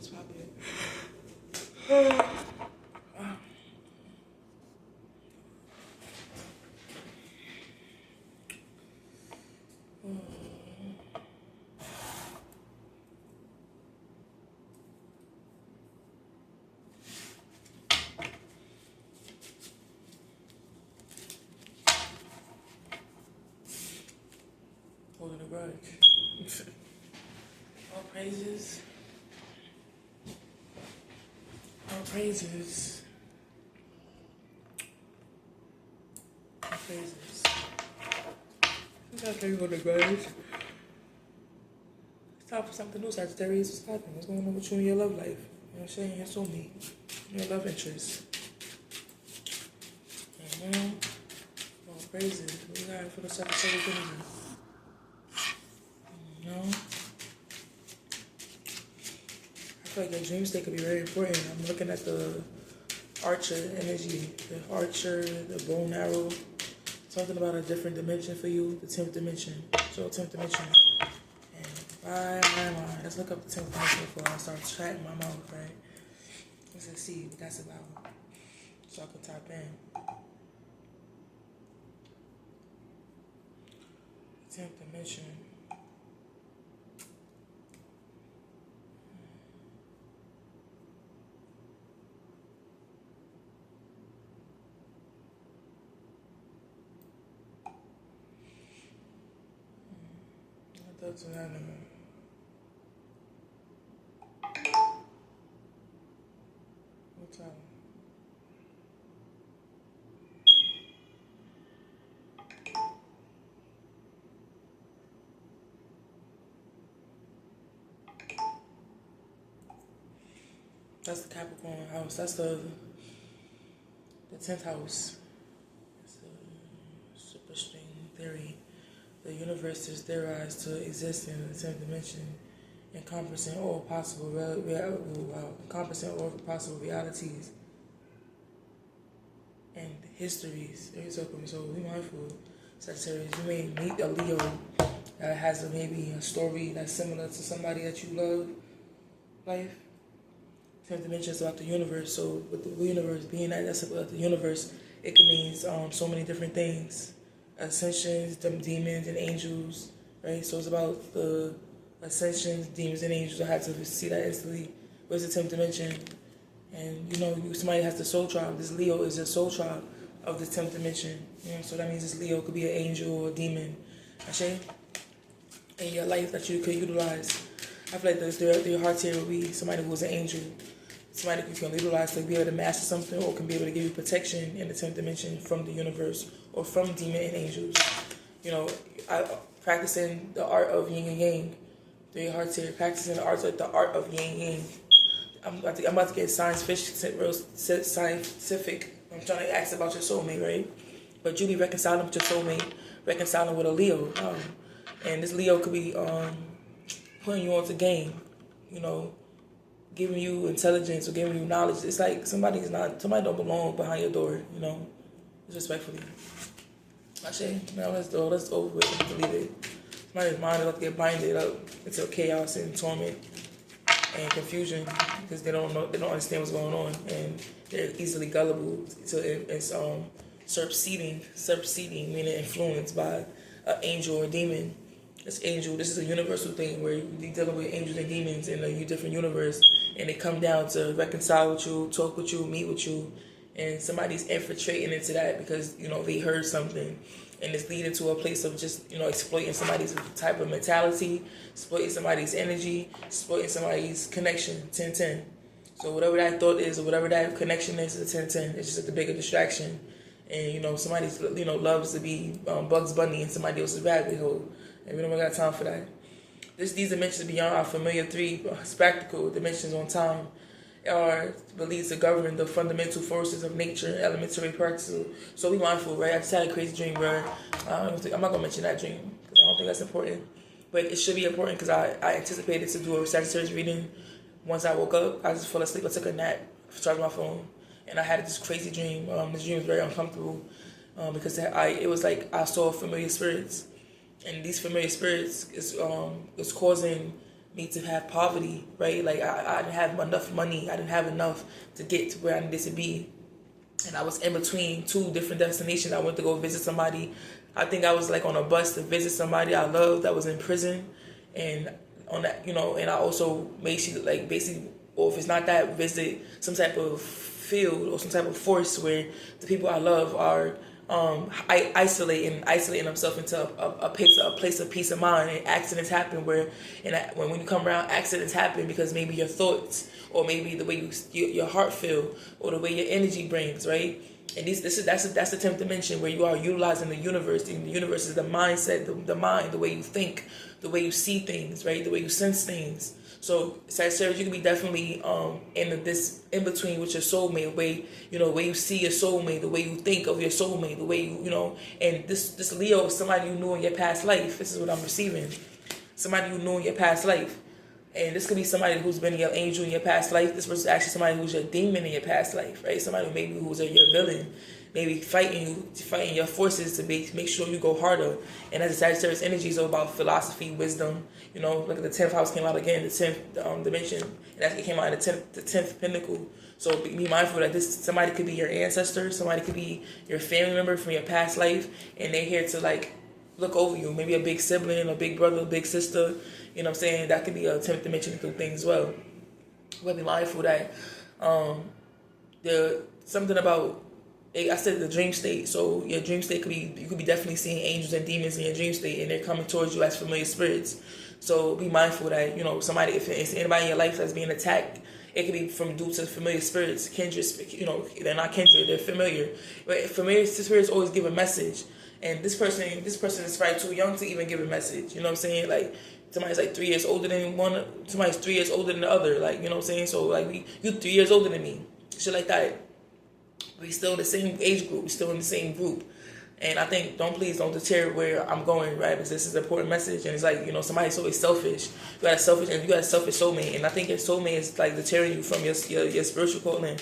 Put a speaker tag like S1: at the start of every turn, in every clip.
S1: What's poppin'? Holding a grudge. All praises. All praises. All praises. Sometimes you hold a grudge. It's time for something new, Sagittarius. What's happening? What's going on with you in your love life? You know what I'm saying? Your soulmate. Your love interest. All praises. What you got for the Sagittarius energy? You know? I feel like your dream state could be very important. I'm looking at the Archer energy, the Archer, the bow and arrow, something about a different dimension for you, the 10th dimension. So 10th dimension. And let's look up the 10th dimension before I start chatting my mouth, right? Let's see what that's about. So I can tap in. 10th dimension. That's an animal. What's that? That's the Capricorn house. That's the 10th house. That's the super string theory. The universe is theorized to exist in the 10th dimension, encompassing all possible realities and histories. So be mindful, Sagittarius. You may meet a Leo that has maybe a story that's similar to somebody that you love. Life. 10th dimension is about the universe. So with the universe being that's about the universe, it can mean so many different things. Ascensions, demons, and angels, right? So it's about the ascensions, demons, and angels. I had to see that instantly. Where's the 10th dimension? And somebody has the soul tribe. This Leo is a soul tribe of the 10th dimension. So that means this Leo could be an angel or a demon. Actually, in your life that you could utilize. I feel like their heart's here will be somebody who's an angel. Somebody who can utilize to be able to master something or can be able to give you protection in the 10th dimension from the universe or from demon and angels. Practicing the art of yin and yang. Their heart's here. Practicing the art of yin and yang. I'm about to get scientific. I'm trying to ask about your soulmate, right? But you be reconciling with your soulmate, reconciling with a Leo. And this Leo could be putting you on to game, giving you intelligence or giving you knowledge. It's like somebody don't belong behind your door, disrespectfully. Actually, now let's over with and delete it. Somebody's mind is about to get binded up into chaos and torment and confusion because they don't understand what's going on, and they're easily gullible to it's subseeding, meaning influenced by an angel or demon. This is a universal thing where you're dealing with angels and demons in a different universe, and they come down to reconcile with you, talk with you, meet with you, and somebody's infiltrating into that because they heard something, and it's leading to a place of just exploiting somebody's type of mentality, exploiting somebody's energy, exploiting somebody's connection. 10-10. So whatever that thought is or whatever that connection is, it's 10-10. It's just a bigger distraction, and somebody's loves to be Bugs Bunny in somebody else's rabbit hole. And we don't got time for that. These dimensions beyond our familiar three practical dimensions on time are believed to govern the fundamental forces of nature, elementary practical. So be mindful, right? I just had a crazy dream, bro. I'm not going to mention that dream because I don't think that's important. But it should be important because I anticipated to do a Sagittarius reading. Once I woke up, I just fell asleep. I took a nap, charged my phone, and I had this crazy dream. This dream was very uncomfortable because it was like I saw familiar spirits. And these familiar spirits is causing me to have poverty, right? Like I didn't have enough money. I didn't have enough to get to where I needed to be. And I was in between two different destinations. I went to go visit somebody. I think I was like on a bus to visit somebody I loved that was in prison. And on that, and I also basically, or if it's not that, visit some type of field or some type of force where the people I love are isolating themselves into a place of peace of mind. And accidents happen when you come around, accidents happen because maybe your thoughts, or maybe the way your heart feel, or the way your energy brings, right? And that's the 10th dimension, where you are utilizing the universe. And the universe is the mindset, the mind, the way you think, the way you see things, right? The way you sense things. So Sagittarius, you can be definitely in between with your soulmate, way you see your soulmate, the way you think of your soulmate, the way and this Leo is somebody you knew in your past life. This is what I'm receiving. Somebody you knew in your past life. And this could be somebody who's been your angel in your past life. This person is actually somebody who's your demon in your past life, right? Somebody who's your villain, maybe fighting your forces to make sure you go harder. And as a Sagittarius energy is all about philosophy, wisdom. Look at the 10th house came out again, the 10th dimension, and that came out in the 10th pinnacle. So be mindful that somebody could be your ancestor, somebody could be your family member from your past life, and they're here to look over you. Maybe a big sibling, a big brother, a big sister. You know what I'm saying? That could be a 10th dimensional thing as well. But be mindful that there's something about, I said, the dream state. So your dream state you could be definitely seeing angels and demons in your dream state, and they're coming towards you as familiar spirits. So be mindful that, somebody, if it's anybody in your life that's being attacked, it could be due to familiar spirits, kindred, they're not kindred, they're familiar. But familiar spirits always give a message. And this person is probably too young to even give a message. You know what I'm saying? Like, somebody's 3 years older than one, somebody's 3 years older than the other. Like, you know what I'm saying? So, you 3 years older than me. Shit like that. We still in the same age group. We still in the same group. And I think, please don't deter where I'm going, right? Because this is an important message. And it's somebody's always selfish. You got a selfish soulmate. And I think your soulmate is deterring you from your spiritual calling.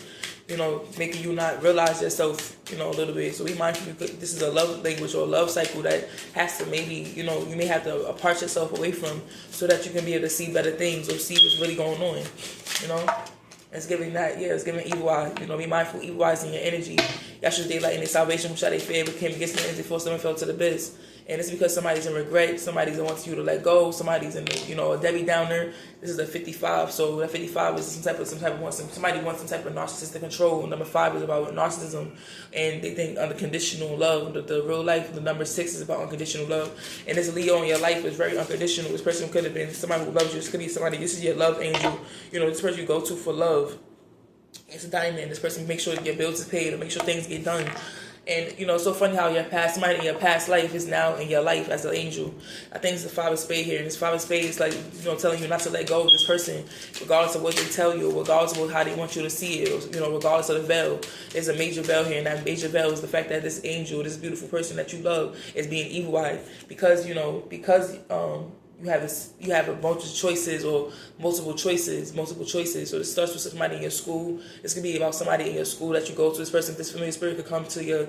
S1: Making you not realize yourself, a little bit. So be mindful, because this is a love language or a love cycle that has to maybe, you may have to apart yourself away from, so that you can be able to see better things or see what's really going on, It's giving that, it's giving evil eye. Be mindful, evil eyes in your energy. Y'all should daylight in their salvation, shall they fear, but came against the energy, forced them and fell to the abyss. And it's because somebody's in regret, somebody's that wants you to let go, somebody's in a Debbie Downer. This is a 55, so that 55 is somebody wants some type of narcissistic control. Number 5 is about narcissism, and they think unconditional love. The real life, the number 6 is about unconditional love. And this Leo in your life is very unconditional. This person could have been somebody who loves you. This could be somebody, this is your love angel. This person you go to for love. It's a diamond. This person makes sure your bills is paid, or make sure things get done. And, it's so funny how somebody in your past life is now in your life as an angel. I think it's the 5 of spades here. And this 5 of spades is telling you not to let go of this person, regardless of what they tell you, or regardless of how they want you to see it, or, regardless of the veil. There's a major veil here, and that major veil is the fact that this angel, this beautiful person that you love, is being evil-eyed. Because you have a bunch of choices, or multiple choices. So it starts with somebody in your school. This could be about somebody in your school that you go to. This person, this familiar spirit could come to you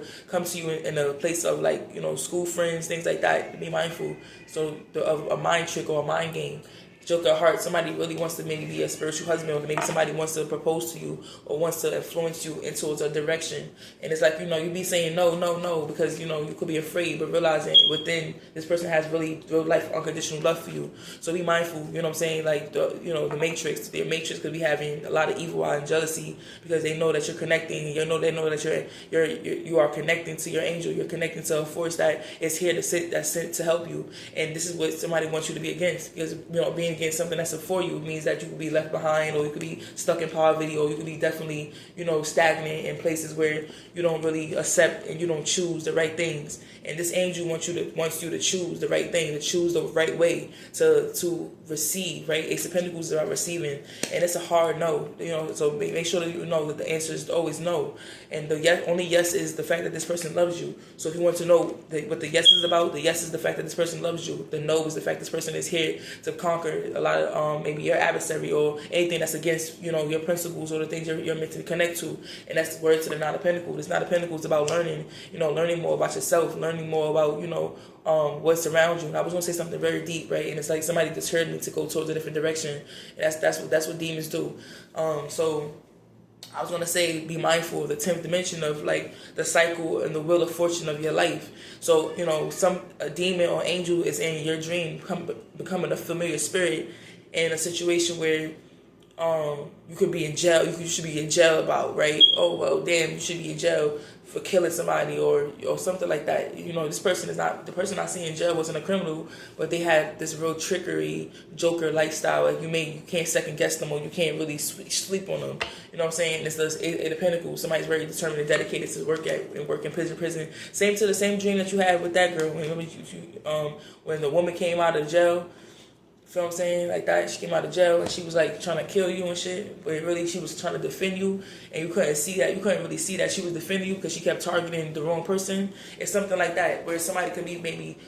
S1: in a place of school friends, things like that. Be mindful. So of a mind trick or a mind game. Joker heart, somebody really wants to maybe be a spiritual husband, or maybe somebody wants to propose to you, or wants to influence you into a direction. And it's you be saying no, because, you could be afraid, but realizing within this person has really real life unconditional love for you. So be mindful, you know what I'm saying? The Matrix, their Matrix could be having a lot of evil eye and jealousy, because they know that you're connecting, they know that you are connecting to your angel, you're connecting to a force that is here that's sent to help you. And this is what somebody wants you to be against, because, being against something that's for you means that you could be left behind, or you could be stuck in poverty, or you could be definitely, stagnant in places where you don't really accept and you don't choose the right things. And this angel wants you to choose the right thing, to choose the right way to receive, right? Ace of Pentacles is about receiving, and it's a hard no, so make sure that you know that the answer is always no. And the only yes is the fact that this person loves you. So if you want to know what the yes is about, the yes is the fact that this person loves you. The no is the fact this person is here to conquer a lot of maybe your adversary or anything that's against, you know, your principles or the things you're meant to connect to. And that's the word to the Nine of Pentacles. This Nine of Pentacles is about learning, you know, learning more about yourself, learning more about, you know, what's around you. And I was gonna say something very deep, right? And it's like somebody deterred me to go towards a different direction. And that's what demons do. So I was going to say, be mindful of the 10th dimension of like the cycle and the wheel of fortune of your life. So, you know, a demon or angel is in your dream, becoming a familiar spirit in a situation where you could be in jail. You should be in jail about, right? Oh, well, damn, you should be in jail for killing somebody or something like that. You know, the person I see in jail wasn't a criminal, but they had this real trickery, joker lifestyle. Like you can't second guess them, or you can't really sleep on them. You know what I'm saying? It's the Eight of Pentacles. Somebody's very determined and dedicated to work in prison. Same dream that you had with that girl. When the woman came out of jail. Feel what I'm saying? Like that, she came out of jail and she was like trying to kill you and shit, but really she was trying to defend you, and you couldn't see that. You couldn't really see that she was defending you because she kept targeting the wrong person. It's something like that where somebody could be maybe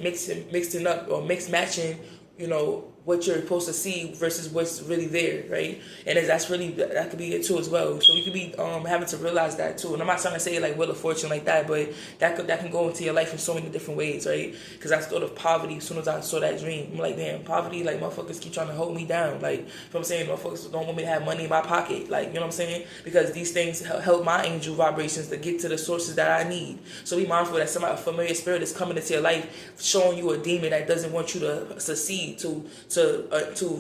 S1: mixing up or matching, you know, what you're supposed to see versus what's really there, right? And that could be it too as well. So you could be having to realize that too. And I'm not trying to say like Wheel of Fortune like that, but that can go into your life in so many different ways, right? Because I thought of poverty as soon as I saw that dream. I'm like, damn, poverty, like motherfuckers keep trying to hold me down. Like, you know what I'm saying? Motherfuckers don't want me to have money in my pocket. Like, you know what I'm saying? Because these things help my angel vibrations to get to the sources that I need. So be mindful that a familiar spirit is coming into your life, showing you a demon that doesn't want you to succeed, to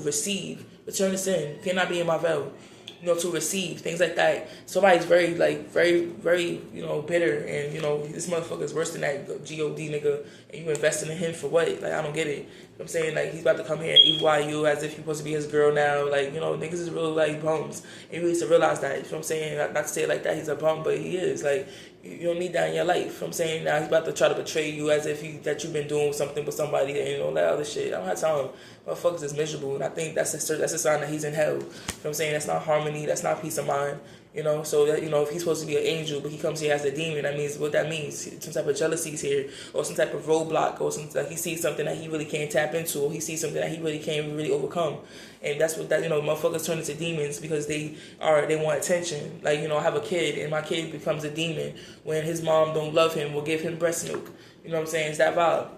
S1: receive. Return to sin. Cannot be in my veil. You know, to receive. Things like that. Somebody's very, you know, bitter, and, you know, this motherfucker's worse than that G-O-D nigga, and you investing in him for what? Like, I don't get it. You know what I'm saying? Like, he's about to come here and evil you as if you're supposed to be his girl now. Like, you know, niggas is real, like, bums. And you need to realize that. You know what I'm saying? Not to say it like that, he's a bum, but he is. Like, you don't need that in your life. You know what I'm saying? Now he's about to try to betray you as if that you've been doing something with somebody and, you know, that other shit. I don't have time. Motherfuckers is miserable, and I think that's a sign that he's in hell. You know what I'm saying? That's not harmony. That's not peace of mind. You know, so that, you know, if he's supposed to be an angel, but he comes here as a demon, that means what that means. Some type of jealousy is here, or some type of roadblock, or some, like he sees something that he really can't tap into, or he sees something that he really can't really overcome. And that's what you know, motherfuckers turn into demons because they want attention. Like, you know, I have a kid, and my kid becomes a demon when his mom don't love him or give him breast milk. You know what I'm saying? It's that vibe.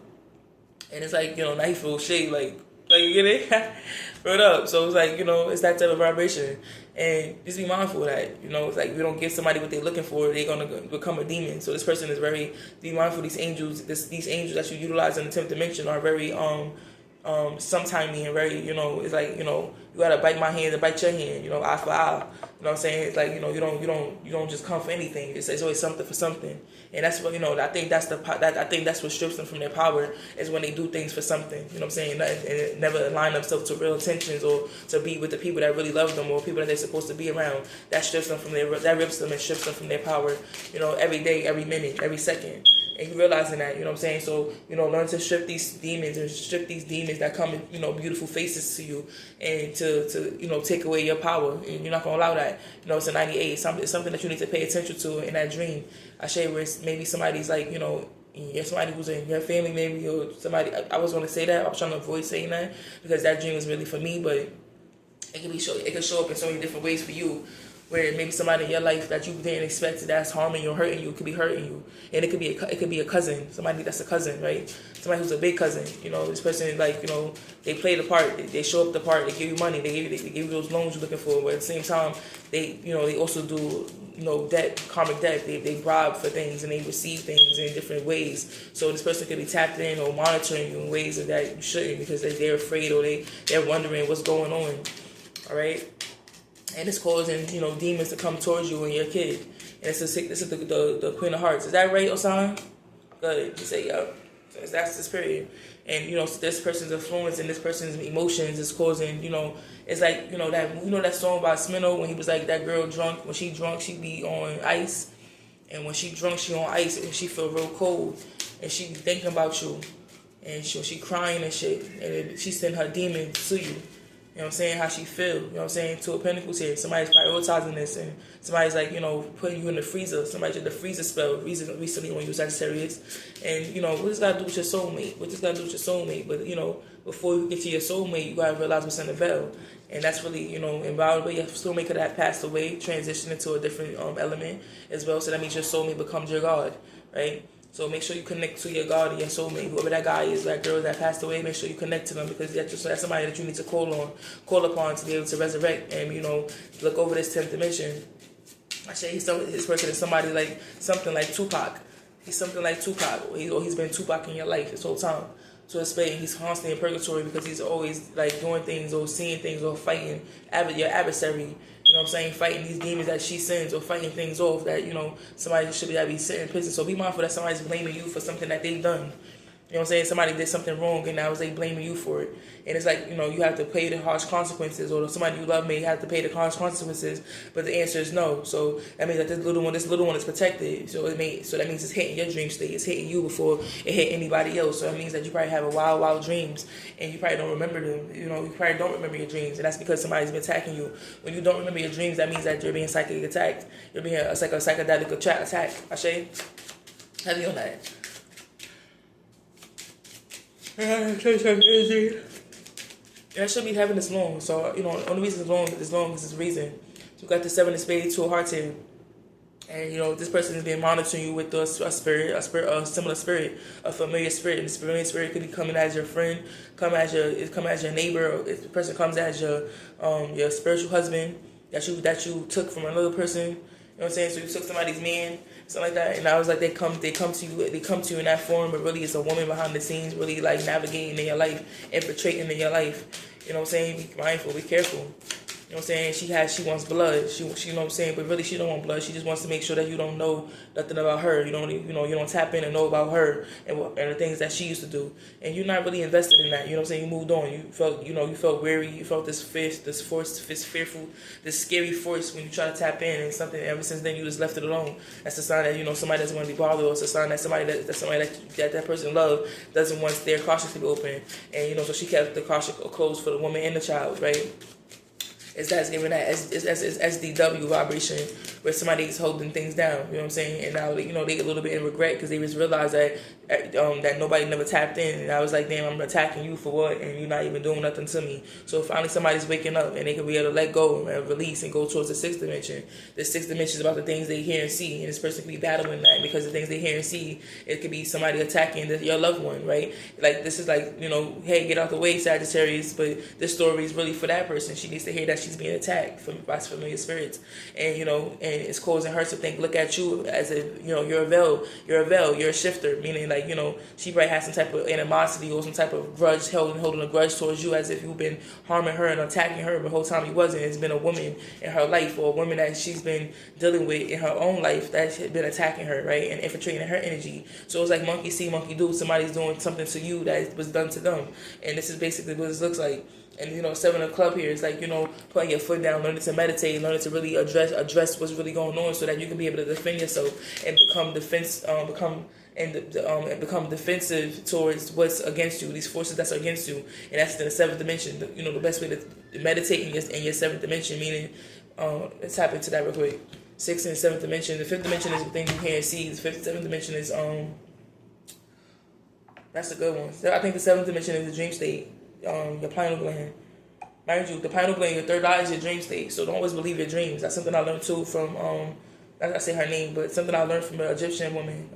S1: And it's like, you know, now he feels shade, like you get it? Right up. So it's like, you know, it's that type of vibration. And just be mindful of that. You know, it's like, we don't give somebody what they're looking for, they're going to become a demon. So this person is be mindful. These angels that you utilize in the 10th dimension are very, sometimey and very, you know, it's like, you know, you got to bite my hand and bite your hand, you know, eye for eye. You know what I'm saying? It's like, you know, you don't just come for anything. It's always something for something. And that's what, you know, I think that's what strips them from their power, is when they do things for something. You know what I'm saying? And never align themselves to real intentions or to be with the people that really love them or people that they're supposed to be around. That strips them that rips them and strips them from their power, you know, every day, every minute, every second. And you realizing that, you know what I'm saying? So, you know, learn to strip these demons and strip these demons that come in, you know, beautiful faces to you, and to you know, take away your power. And you're not going to allow that. You know, it's a 98. It's something that you need to pay attention to in that dream. I share where it's maybe somebody's like, you know, somebody who's in your family maybe, or somebody, I was going to say that. I was trying to avoid saying that because that dream was really for me, but it can show up in so many different ways for you. Where maybe somebody in your life that you didn't expect that's harming you or hurting you, could be hurting you, and it could be a cousin, somebody that's a cousin, right? Somebody who's a big cousin. You know, this person, like, you know, they play the part, they show up the part, they give you money, they give you those loans you're looking for, but at the same time, they also do, you know, karmic debt. They bribe for things and they receive things in different ways. So this person could be tapped in or monitoring you in ways that you shouldn't, because they're afraid or they're wondering what's going on. All right. And it's causing, you know, demons to come towards you and your kid. And this is the Queen of Hearts. Is that right, Osan? Good. You say, yeah. So that's the spirit. And, you know, this person's influence and this person's emotions is causing, you know, it's like, you know, that song by Smino when he was like, that girl drunk. When she drunk, she be on ice. And when she drunk, she on ice and she feel real cold. And she be thinking about you. And she crying and shit. And she send her demon to you. You know what I'm saying? How she feel. You know what I'm saying? Two of Pentacles here. Somebody's prioritizing this, and somebody's like, you know, putting you in the freezer. Somebody did the freezer spell recently when you was Sagittarius. And, you know, what does that do with your soulmate? What does that do with your soulmate? But, you know, before you get to your soulmate, you gotta realize what's in the veil. And that's really, and by the way, your soulmate could have passed away, transitioned into a different element as well. So that means your soulmate becomes your God, right? So make sure you connect to your God and your soulmate. Whoever that guy is, that girl that passed away, make sure you connect to them, because that's somebody that you need to call upon to be able to resurrect and, look over this 10th dimension. I say his person is somebody like something like Tupac. He's something like Tupac, or he's been Tupac in your life this whole time. So it's fate, he's constantly in purgatory because he's always like doing things or seeing things or fighting your adversary. You know what I'm saying? Fighting these demons that she sends, or fighting things off that, somebody should be sitting in prison. So be mindful that somebody's blaming you for something that they've done. You know what I'm saying? Somebody did something wrong and now they blaming you for it. And it's like, you have to pay the harsh consequences, or somebody you love may have to pay the harsh consequences, but the answer is no. So that means that this little one is protected. So that means it's hitting your dream state. It's hitting you before it hit anybody else. So that means that you probably have a wild dreams and you probably don't remember them. You probably don't remember your dreams, and that's because somebody's been attacking you. When you don't remember your dreams, that means that you're being psychically attacked. You're being a psychedelic attack. Ashay? Heavy on that. And I should be having this long. So, only reason it's long is this reason. So you got the 7 of spades, 2 of hearts here. And, this person is being monitoring you with a similar spirit, a familiar spirit. And this familiar spirit could be coming as your friend, come as your neighbor, or if the person comes as your spiritual husband that you took from another person. You know what I'm saying? So you took somebody's man, something like that, and I was like, they come to you in that form, but really it's a woman behind the scenes, really like navigating in your life, infiltrating in your life. You know what I'm saying? Be mindful, be careful. You know what I'm saying? She wants blood. She you know what I'm saying? But really she don't want blood. She just wants to make sure that you don't know nothing about her. You don't tap in and know about her and the things that she used to do. And you're not really invested in that. You know what I'm saying? You moved on. You felt weary. You felt this fearful, this scary force when you try to tap in, and something ever since then you just left it alone. That's a sign that somebody doesn't want to be bothered, or it's a sign that somebody that person loved doesn't want their caution to be open. And so she kept the caution closed for the woman and the child, right? That's giving that SDW vibration where somebody's holding things down. You know what I'm saying? And now they get a little bit in regret because they just realized that nobody never tapped in. And I was like, damn, I'm attacking you for what? And you're not even doing nothing to me. So finally somebody's waking up and they can be able to let go and release and go towards the 6th dimension. The 6th dimension is about the things they hear and see. And this person could be battling that because the things they hear and see, it could be somebody attacking your loved one, right? Like this is like, hey, get out the way, Sagittarius. But this story is really for that person. She needs to hear that she's being attacked by familiar spirits. And, and it's causing her to think, look at you as if, you're a veil, you're a shifter, meaning like, she probably has some type of animosity or some type of grudge, holding a grudge towards you, as if you've been harming her and attacking her, but the whole time you wasn't. It's been a woman in her life, or a woman that she's been dealing with in her own life that's been attacking her, right, and infiltrating her energy. So it's like monkey see, monkey do. Somebody's doing something to you that was done to them, and this is basically what this looks like. And 7 of club here is like, putting your foot down, learning to meditate, learning to really address what's really going on, so that you can be able to defend yourself and become defensive towards what's against you, these forces that's against you. And that's in the 7th dimension. The best way to meditate in your 7th dimension, meaning let's tap into that real quick. 6th and 7th dimension. The 5th dimension is the thing you can't see. The 7th dimension is that's a good one. So I think the 7th dimension is the dream state. Your pineal gland. Mind you, the pineal gland, your third eye is your dream state. So don't always believe your dreams. That's something I learned too from I say her name, but something I learned from an Egyptian woman.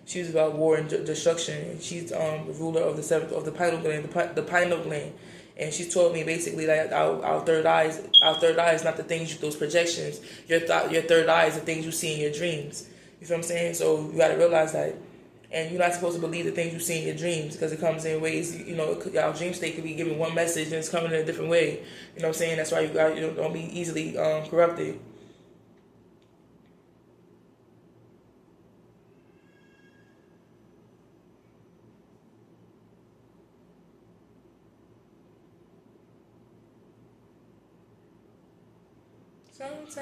S1: She was about war and destruction, and she's the ruler of the pineal gland, the pineal gland. And she told me basically that our third eye is not the things, those projections. Your third eye is the things you see in your dreams. You feel what I'm saying? So you got to realize that. And you're not supposed to believe the things you see in your dreams, because it comes in ways, our dream state could be giving one message and it's coming in a different way. You know what I'm saying? That's why you got, don't be easily corrupted. Sometimes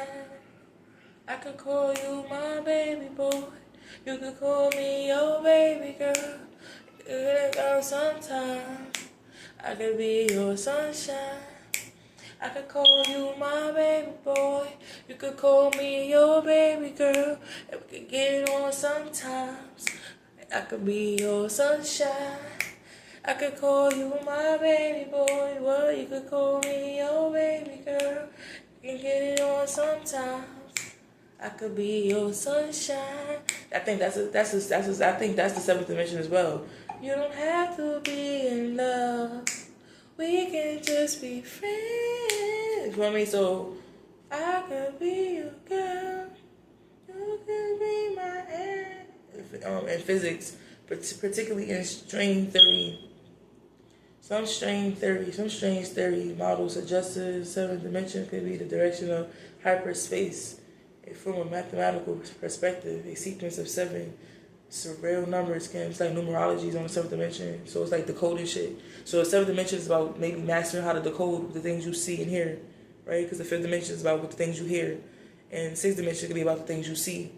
S1: I could call you my baby boy. You could call me your baby girl. Sometimes I could be your sunshine. I could call you my baby boy. You could call me your baby girl. And we could get on sometimes. I could be your sunshine. I could call you my baby boy. Well, you could call me your baby girl. You can get it on sometimes. I could be your sunshine. I think I think that's the seventh dimension as well. You don't have to be in love. We can just be friends. You know what I mean? So I could be your girl. You could be my aunt. In physics, particularly in string theory. Some strange theory models suggest the seventh dimension could be the direction of hyperspace. From a mathematical perspective, a sequence of seven surreal numbers it's like numerologies on the seventh dimension. So it's like decoding shit. So the seventh dimension is about maybe mastering how to decode the things you see and hear, right? Because the fifth dimension is about what the things you hear, and sixth dimension could be about the things you see,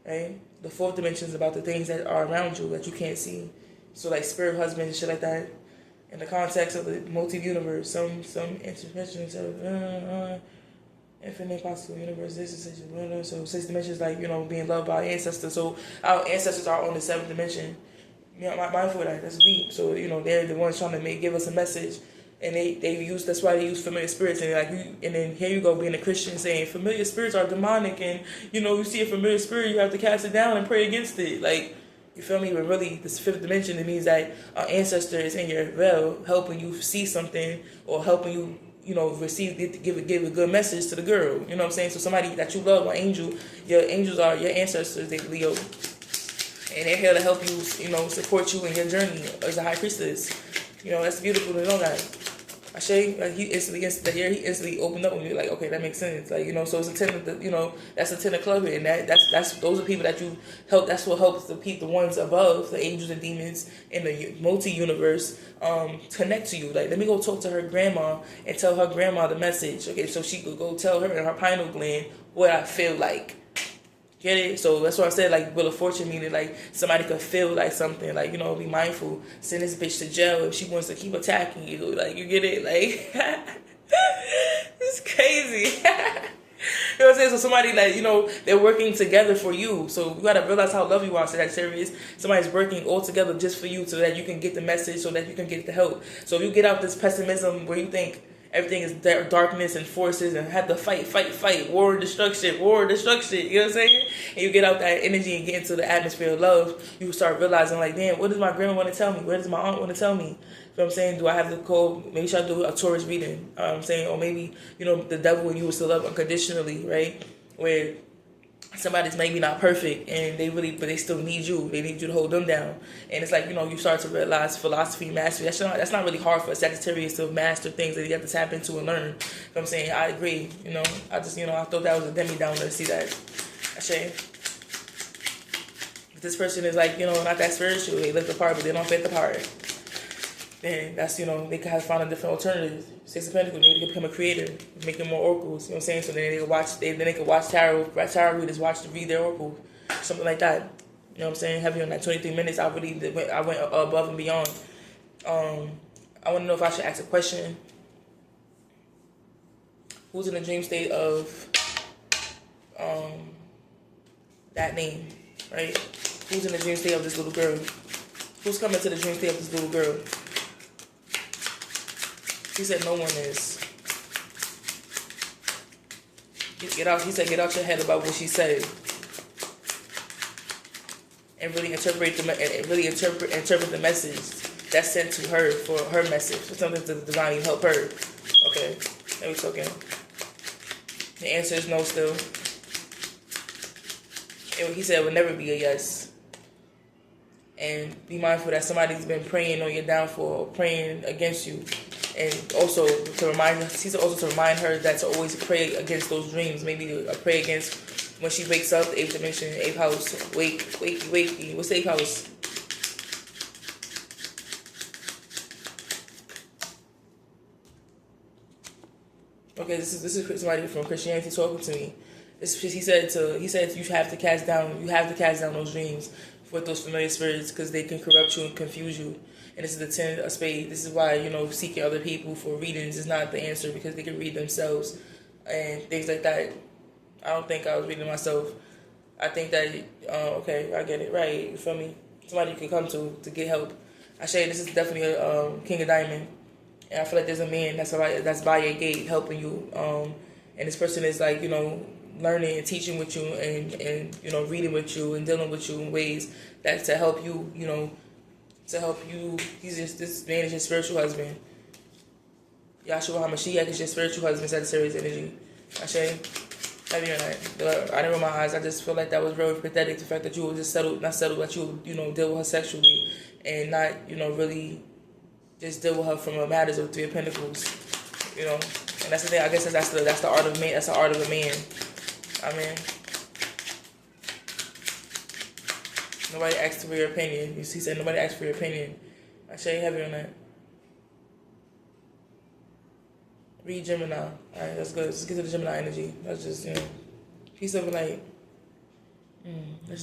S1: right? The fourth dimension is about the things that are around you that you can't see. So like spirit husband and shit like that. In the context of the multi-universe, some interventions of infinite possible universe. This is such a so sixth dimension is like being loved by our ancestors. So our ancestors are on the seventh dimension. I'm mindful of that. That's deep. So they're the ones trying to give us a message, and that's why they use familiar spirits. And and then here you go being a Christian saying familiar spirits are demonic, and you see a familiar spirit, you have to cast it down and pray against it. Like, you feel me? But really, this fifth dimension, it means that our ancestor is in your well, helping you see something or helping you, give a good message to the girl. You know what I'm saying? So somebody that you love, an angel, your angels are your ancestors, they Leo. And they're here to help you, support you in your journey as a high priestess. That's beautiful to know that. He instantly opened up with me, like, okay, that makes sense. Like, so it's a 10 of the, that's a 10 of club, and those are people that you help. That's what helps the ones above, the angels and demons in the multi-universe, connect to you. Like, let me go talk to her grandma and tell her grandma the message. Okay, so she could go tell her in her pineal gland what I feel like. Get it? So that's why I said, like, Wheel of Fortune, meaning, like, somebody could feel like something, like, be mindful. Send this bitch to jail if she wants to keep attacking you. Like, you get it? Like, it's crazy. You know what I'm saying? So somebody, like, they're working together for you. So you got to realize how loved you are, Sagittarius. Somebody's working all together just for you so that you can get the message, so that you can get the help. So if you get out this pessimism where you think everything is darkness and forces and have to fight, war and destruction, you know what I'm saying? And you get out that energy and get into the atmosphere of love, you start realizing, like, damn, what does my grandma want to tell me? What does my aunt want to tell me? You know what I'm saying? Do I have to call, maybe should I do a Taurus reading? You know what I'm saying? Or maybe, the devil and you will still love unconditionally, right? Where somebody's maybe not perfect and but they still need you. They need you to hold them down. And it's like, you start to realize philosophy, mastery. That's not really hard for a Sagittarius to master things that you have to tap into and learn. You know what I'm saying? I agree. I just, I thought that was a demi-downer to see that. I say, if this person is like, not that spiritual, they live apart, but they don't fit the part, then that's, they could have found a different alternative. Six of Pentacles, maybe they could become a creator, making more oracles, you know what I'm saying? So then they could watch tarot readers, read their oracle, something like that. You know what I'm saying? Heavy on that 23 minutes, I went above and beyond. I want to know if I should ask a question. Who's in the dream state of that name, right? Who's in the dream state of this little girl? Who's coming to the dream state of this little girl? He said no one is. He said get out your head about what she said, and really interpret the message that's sent to her for her message, for something to divinely help her. Okay, let me talking. The answer is no still. And he said it would never be a yes. And be mindful that somebody's been praying on your downfall, praying against you. And also to remind her that to always pray against those dreams. Maybe pray against when she wakes up, the 8th dimension, 8th house, wakey. What's the 8th house? Okay, this is somebody from Christianity talking to me. He said you have to cast down those dreams with those familiar spirits, because they can corrupt you and confuse you. And this is the 10 of spades. This is why, seeking other people for readings is not the answer, because they can read themselves and things like that. I don't think I was reading myself. I think that, okay, I get it, right, you feel me? Somebody you can come to get help. I say this is definitely a King of Diamond. And I feel like there's a man that's by your gate helping you. And this person is like, learning and teaching with you and reading with you and dealing with you in ways that to help you, to help you. This man is your spiritual husband. Yahshua HaMashiach is your spiritual husband, Sagittarius energy. I say, heavy or not. I didn't roll my eyes. I just feel like that was very pathetic. The fact that you would just not settle, that you would, deal with her sexually and not, really just deal with her from a matters of Three of Pentacles, And that's the thing. I guess that's the art of man. That's the art of a man. I mean, nobody asked for your opinion. You see, said nobody asked for your opinion. I say heavy on that. Read Gemini. All right, that's good. Let's get to the Gemini energy. That's just, peace, love, and light.